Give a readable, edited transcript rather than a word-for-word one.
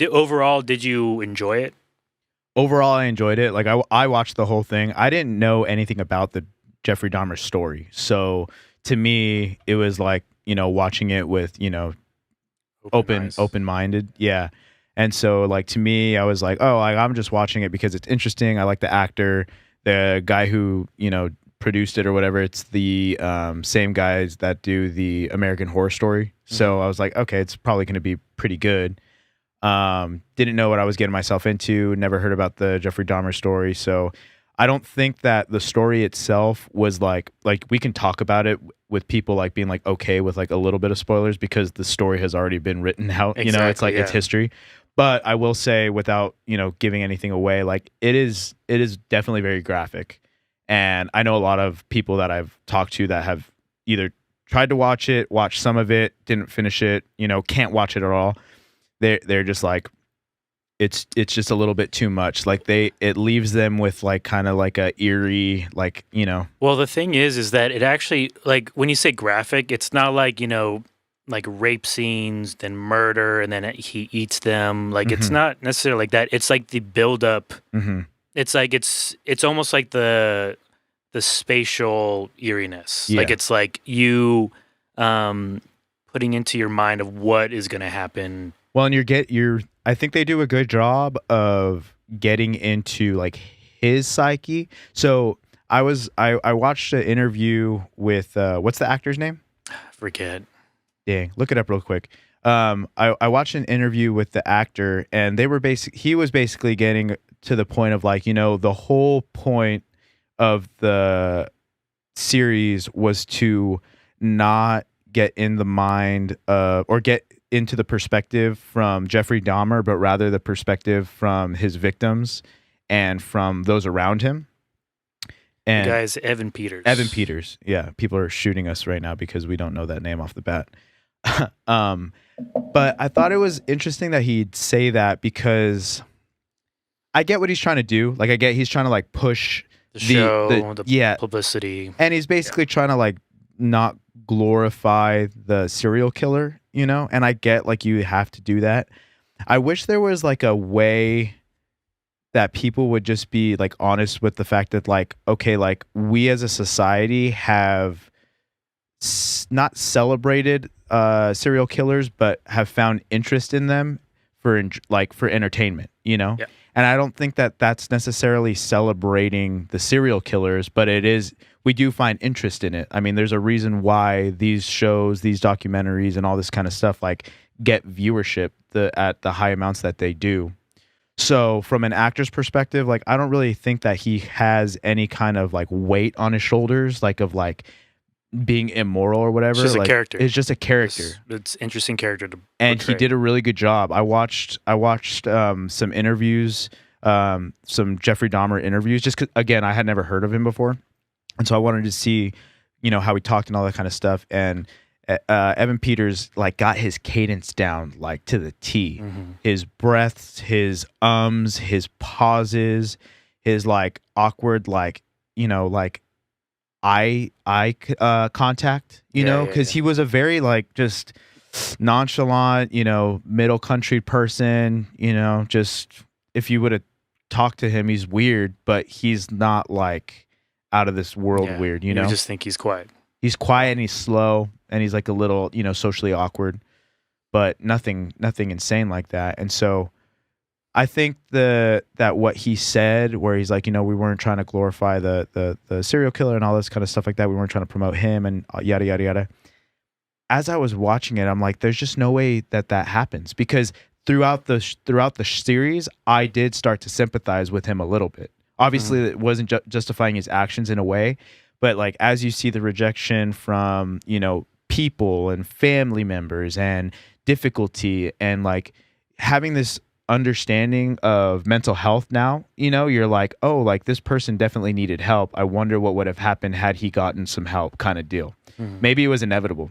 Overall, did you enjoy it? Overall, I enjoyed it. Like I watched the whole thing. I didn't know anything about the Jeffrey Dahmer story, so to me, it was like watching it with Open eyes. open minded. Yeah. And so like to me, I was like, oh, I'm just watching it because it's interesting. I like the actor, the guy who produced it or whatever. It's the same guys that do the American Horror Story. So I was like, okay, it's probably going to be pretty good. Didn't know what I was getting myself into. Never heard about the Jeffrey Dahmer story. So I don't think that the story itself was like we can talk about it with people like being like okay with like a little bit of spoilers because the story has already been written out. Exactly, It's like yeah. it's history. But I will say without giving anything away, like it is definitely very graphic. And I know a lot of people that I've talked to that have either tried to watch it, watched some of it, didn't finish it, can't watch it at all. They're just like it's just a little bit too much. Like it leaves them with like kind of like a eerie like. Well, the thing is that it actually, like, when you say graphic, it's not like, like rape scenes, then murder, and then he eats them. Like, it's not necessarily like that. It's like the buildup. It's like it's almost like the spatial eeriness. Yeah. Like, it's like you putting into your mind of what is going to happen. Well, and I think they do a good job of getting into like his psyche. So I watched an interview with what's the actor's name? I forget. Dang, look it up real quick. I watched an interview with the actor, and he was basically getting to the point of like the whole point of the series was to not get in the mind or get into the perspective from Jeffrey Dahmer, but rather the perspective from his victims and from those around him. And the guy's Evan Peters. Evan Peters. Yeah. People are shooting us right now because we don't know that name off the bat. But I thought it was interesting that he'd say that because I get what he's trying to do. Like I get he's trying to like push the show, the publicity. And he's basically trying to like not glorify the serial killer, and I get like you have to do that. I wish there was like a way that people would just be like honest with the fact that like, okay, like we as a society have not celebrated serial killers, but have found interest in them for entertainment, Yeah. And I don't think that that's necessarily celebrating the serial killers, but we do find interest in it. I mean, there's a reason why these shows, these documentaries and all this kind of stuff like get viewership at the high amounts that they do. So from an actor's perspective, like I don't really think that he has any kind of like weight on his shoulders, like of like being immoral or whatever. It's just like, a character. It's just a character. It's interesting character to and portray. He did a really good job. I watched some interviews, some Jeffrey Dahmer interviews, just 'cause, again, I had never heard of him before. And so I wanted to see, how he talked and all that kind of stuff. And Evan Peters like got his cadence down like to the T. His breaths, his ums, his pauses, his like awkward like eye contact, because he was a very like just nonchalant, middle country person, just if you would have talked to him, he's weird, but he's not like out of this world weird, You just think he's quiet. He's quiet and he's slow and he's like a little, socially awkward, but nothing insane like that. And so I think that what he said, where he's like, we weren't trying to glorify the serial killer and all this kind of stuff like that. We weren't trying to promote him and yada, yada, yada. As I was watching it, I'm like, there's just no way that happens, because throughout the series, I did start to sympathize with him a little bit. Obviously, it wasn't justifying his actions in a way, but like as you see the rejection from people and family members and difficulty and like having this understanding of mental health now, you're like, oh, like this person definitely needed help. I wonder what would have happened had he gotten some help, kind of deal. Maybe it was inevitable.